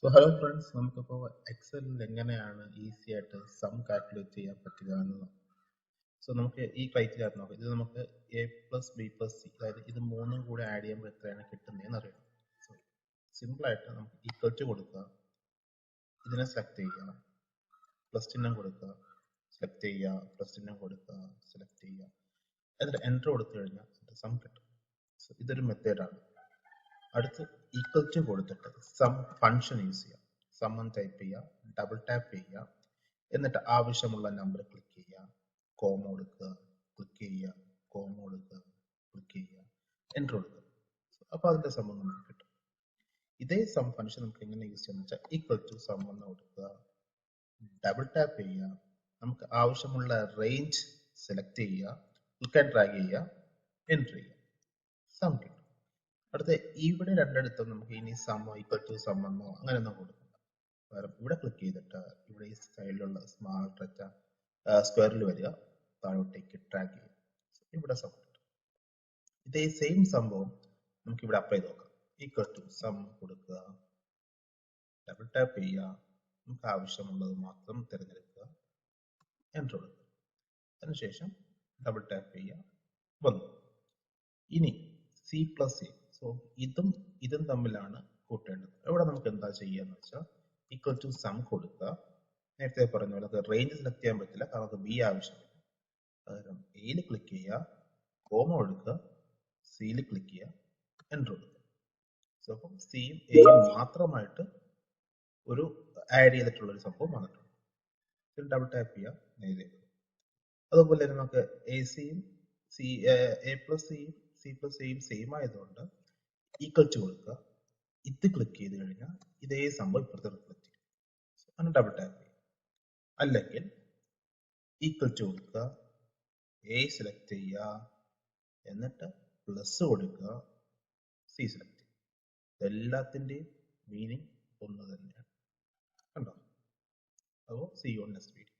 So hello friends, നമുക്കിപ്പോൾ എക്സലിൽ എങ്ങനെയാണ് easy ആയിട്ട് സം കാൽക്കുലേറ്റ് ചെയ്യാൻ പറ്റുക എന്ന്. സോ നമുക്ക് ഈ ക്രൈറ്റീരിയ നോക്കാം. ഇത് നമുക്ക് A plus B plus C, അതായത് ഇത് മൂന്നും കൂടെ ആഡ് ചെയ്യുമ്പോൾ എത്രയാണ് കിട്ടുന്നതെന്ന് അറിയണം. സോ സിമ്പിളായിട്ട് നമുക്ക് ഈക്വൽ ടു കൊടുക്കുക, ഇതിനെ സെലക്ട് ചെയ്യുക, പ്ലസ് ചിഹ്നം കൊടുക്കുക, സെലക്ട് ചെയ്യുക, പ്ലസ് ചിഹ്നം കൊടുക്കുക, സെലക്ട് ചെയ്യുക, എന്നിട്ട് എൻ്റർ കൊടുത്തു കഴിഞ്ഞാൽ സം കിട്ടും. സോ ഇതൊരു മെത്തേഡാണ്. അടുത്ത് ഈക്വൽ ടു കൊടുത്തിട്ട് സം ഫംഗ്ഷൻ യൂസ് ചെയ്യുക. സം എന്ന് ടൈപ്പ് ചെയ്യുക, ഡബിൾ ടാപ്പ് ചെയ്യുക, എന്നിട്ട് ആവശ്യമുള്ള നമ്പർ ക്ലിക്ക് ചെയ്യുക, കോമ കൊടുക്കുക, ക്ലിക്ക് ചെയ്യുക, കോമ കൊടുക്കുക, ക്ലിക്ക് ചെയ്യുക, എൻ്റർ കൊടുക്കുക. അപ്പോൾ അതിന്റെ സം നമുക്ക് കിട്ടും. ഇതേ സം ഫംഗ്ഷൻ നമുക്ക് എങ്ങനെ യൂസ് ചെയ്യാന്ന് വെച്ചാൽ ഈക്വൽ ടു സം എന്ന് കൊടുക്കുക, ഡബിൾ ടാപ്പ് ചെയ്യുക, നമുക്ക് ആവശ്യമുള്ള റേഞ്ച് സെലക്ട് ചെയ്യുക, ക്ലിക്ക് ആൻഡ് ഡ്രാഗ് ചെയ്യുക, എൻ്റർ ചെയ്യുക, സം കിട്ടും. അടുത്ത ഇവിടെ രണ്ടിടത്തും നമുക്ക് ഇനി സം ഈക്വൽ ടു സം എന്നോ അങ്ങനെയൊന്നും കൊടുക്കണ്ട. പകരം ഇവിടെ ക്ലിക്ക് ചെയ്തിട്ട് ഇവിടെ ഈ സൈഡിലുള്ള സ്ക്വയറിൽ വരിക, താഴോട്ടേക്ക് ട്രാക്ക് ചെയ്യുക, ഇവിടെ സം കിട്ടും. ഇതേ സെയിം സംഭവം നമുക്ക് ഇവിടെ അപ്ലൈ ചെയ്ത് നോക്കാം. ഈക്വൽ ടു സം കൊടുക്കുക, ഡബിൾ ടാപ്പ് ചെയ്യുക, നമുക്ക് ആവശ്യമുള്ളത് മാത്രം തിരഞ്ഞെടുക്കുക, എൻ്റർ കൊടുക്കുക, അതിനുശേഷം ഡബിൾ ടാപ്പ് ചെയ്യുക, വന്നു. ഇനി സി പ്ലസ് എ, സോ ഇതും തമ്മിലാണ് കൂട്ടേണ്ടത്. ഇവിടെ നമുക്ക് എന്താ ചെയ്യാന്ന് വെച്ചാൽ ഈക്വൽ ടു സം കൊടുക്കുക. നേരത്തെ പറഞ്ഞ പോലെ നമുക്ക് റേഞ്ച് സെലക്ട് ചെയ്യാൻ പറ്റില്ല, കാരണം നമുക്ക് ബി ആവശ്യമില്ല. പകരം എയിൽ ക്ലിക്ക് ചെയ്യുക, കോമ കൊടുക്കുക, സിയിൽ ക്ലിക്ക് ചെയ്യുക, എൻ്റർ കൊടുക്കുക. സോ അപ്പം സിയും എയും മാത്രമായിട്ട് ഒരു ആഡ് ചെയ്തിട്ടുള്ള ഒരു സംഭവം വന്നിട്ടുണ്ട്. ഡബിൾ ടാപ്പ് ചെയ്യുക, നേരെ. അതുപോലെ തന്നെ നമുക്ക് എ സിയും എ പ്ലസ് സിയും സി പ്ലസ് എയും സെയിം ആയതുകൊണ്ട് ഈക്വൽ ടു കൊടുക്കുക, ഇത് ക്ലിക്ക് ചെയ്ത് കഴിഞ്ഞാൽ ഇതേ സംഭവം ഇപ്പുറത്ത് റിഫ്ലക്ട് ചെയ്യും. അങ്ങനെ ഡബിൾ ടാപ്പ് ചെയ്യും. അല്ലെങ്കിൽ ഈക്വൽ ടു കൊടുക്കുക, എ സെലക്ട് ചെയ്യുക, എന്നിട്ട് പ്ലസ് കൊടുക്കുക, സി സെലക്ട് ചെയ്യുക. എല്ലാത്തിൻ്റെയും മീനിങ് ഒന്ന് തന്നെയാണ്. കണ്ടോ? അപ്പോൾ C you on next video.